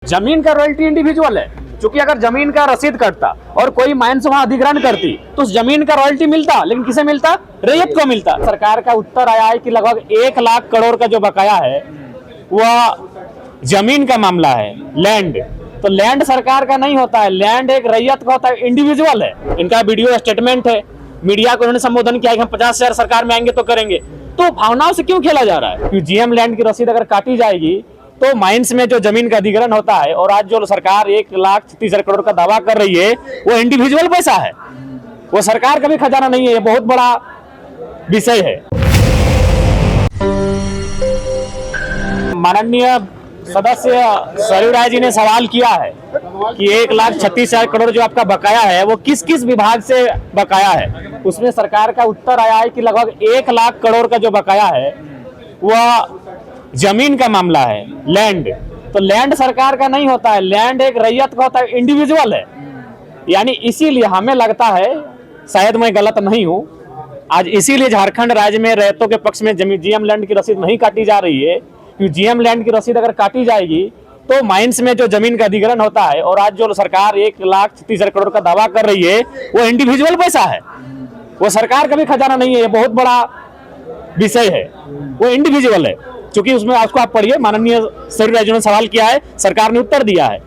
जमीन का royalty individual है, क्योंकि अगर जमीन का रसीद कटता और कोई माइंस वहां अधिग्रहण करती तो उस जमीन का रॉयल्टी मिलता, लेकिन किसे मिलता? रैयत को मिलता। सरकार का उत्तर आया है कि लगभग 1 लाख करोड़ का जो बकाया है वह जमीन का मामला है, लैंड। तो लैंड सरकार का नहीं होता है, लैंड एक रैयत का होता है, इंडिविजुअल है। इनका वीडियो स्टेटमेंट है, मीडिया को उन्होंने संबोधन किया कि हम 50,000 सरकार में आएंगे तो करेंगे। तो भावनाओं से क्यों खेला जा रहा है? कि जीएम लैंड की रसीद अगर काटी जाएगी तो माइंस में जो जमीन का अधिग्रहण होता है, और आज जो सरकार 1,36,000 करोड़ का दावा कर रही है वो इंडिविजुअल पैसा है, वो सरकार का भी खजाना नहीं है। ये बहुत बड़ा विषय है। माननीय सदस्य सरयू राय जी ने सवाल किया है कि 1,36,000 करोड़ जो आपका बकाया है वो किस किस विभाग से बकाया है। उसमें सरकार का उत्तर आया है कि लगभग 1 लाख करोड़ का जो बकाया है वह जमीन का मामला है, लैंड। तो लैंड सरकार का नहीं होता है, लैंड एक रैयत का होता है, इंडिविजुअल है। यानी इसीलिए हमें लगता है, शायद मैं गलत नहीं हूं, आज इसीलिए झारखंड राज्य में रैयतों के पक्ष में जीएम लैंड की रसीद नहीं काटी जा रही है। क्योंकि जीएम लैंड की रसीद अगर काटी जाएगी तो माइंस में जो जमीन का अधिग्रहण होता है, और आज जो सरकार 1,36,000 करोड़ का दावा कर रही है वो इंडिविजुअल पैसा है, वो सरकार का भी खजाना नहीं है। ये बहुत बड़ा विषय है, वो इंडिविजुअल है। क्योंकि उसमें उसको आप पढ़िए, माननीय सरयू राय जी ने सवाल किया है, सरकार ने उत्तर दिया है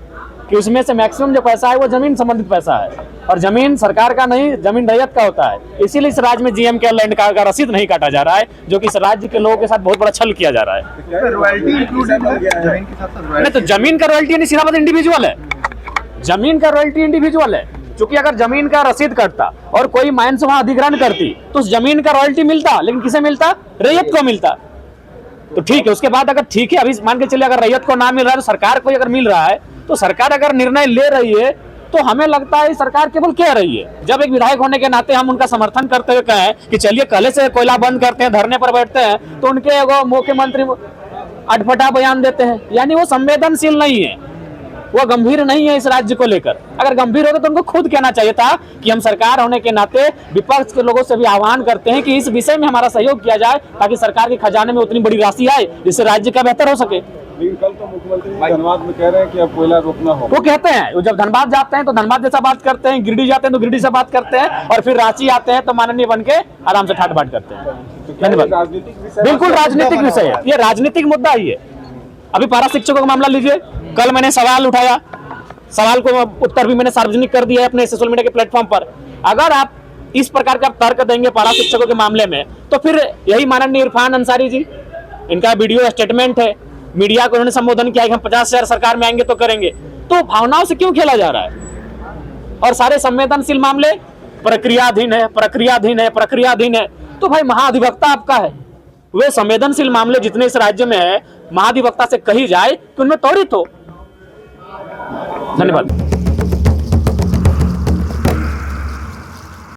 कि उसमें से मैक्सिमम जो पैसा है वो जमीन संबंधित पैसा है, और जमीन सरकार का नहीं, जमीन रैयत का होता है। इसीलिए इस राज्य में जीएम के लैंड का रसीद नहीं काटा जा रहा है, जो कि इस राज्य के लोगों के साथ बहुत बड़ा छल किया जा रहा है। नहीं, तो जमीन का रॉयल्टी नहीं, सीधा बात इंडिविजुअल है। जमीन का रॉयल्टी इंडिविजुअल है, क्योंकि अगर जमीन का रसीद कटता और कोई माइंस वहां अधिग्रहण करती तो उस जमीन का रॉयल्टी मिलता, लेकिन किसे मिलता? रैयत को मिलता। तो ठीक है, उसके बाद अगर ठीक है, अभी मान के चलिए अगर रैयत को ना मिल रहा है तो सरकार को अगर मिल रहा है, तो सरकार अगर निर्णय ले रही है तो हमें लगता है सरकार केवल कह रही है। जब एक विधायक होने के नाते हम उनका समर्थन करते हुए कहें कि चलिए कल से कोयला बंद करते हैं, धरने पर बैठते हैं, तो उनके वो मुख्यमंत्री अटपटा बयान देते हैं। यानी वो संवेदनशील नहीं है, वो गंभीर नहीं है इस राज्य को लेकर। अगर गंभीर होते तो उनको खुद कहना चाहिए था कि हम सरकार होने के नाते विपक्ष के लोगों से भी आह्वान करते हैं कि इस विषय में हमारा सहयोग किया जाए, ताकि सरकार के खजाने में उतनी बड़ी राशि आए जिससे राज्य का बेहतर हो सके। लेकिन कल तो मुख्यमंत्री धनबाद में कह रहे हैं कि अब कोयला रोकना होगा। वो कहते हैं, जब धनबाद जाते हैं तो धनबाद जैसा बात करते हैं, गिरिडीह जाते हैं तो गिरिडीह से बात करते हैं, और फिर रांची आते हैं तो माननीय बन के आराम से ठाट बाट करते हैं। बिल्कुल राजनीतिक विषय है, ये राजनीतिक मुद्दा ही है। अभी पारा शिक्षकों का मामला लीजिए, कल मैंने सवाल उठाया, सवाल को उत्तर भी मैंने सार्वजनिक कर दिया है अपने सोशल मीडिया के प्लेटफॉर्म पर। अगर आप इस प्रकार का तर्क देंगे पारा शिक्षकों के मामले में, तो फिर यही माननीय इरफान अंसारी जी, इनका वीडियो स्टेटमेंट है, मीडिया को उन्होंने संबोधन किया कि हम 50,000 सरकार में आएंगे तो करेंगे। तो भावनाओं से क्यों खेला जा रहा है? और सारे संवेदनशील मामले प्रक्रियाधीन है, प्रक्रियाधीन है, प्रक्रियाधीन है। तो भाई महाधिवक्ता आपका है, वे संवेदनशील मामले जितने इस राज्य में है महाधिवक्ता से कही जाए कि उनमें त्वरित हो। धन्यवाद।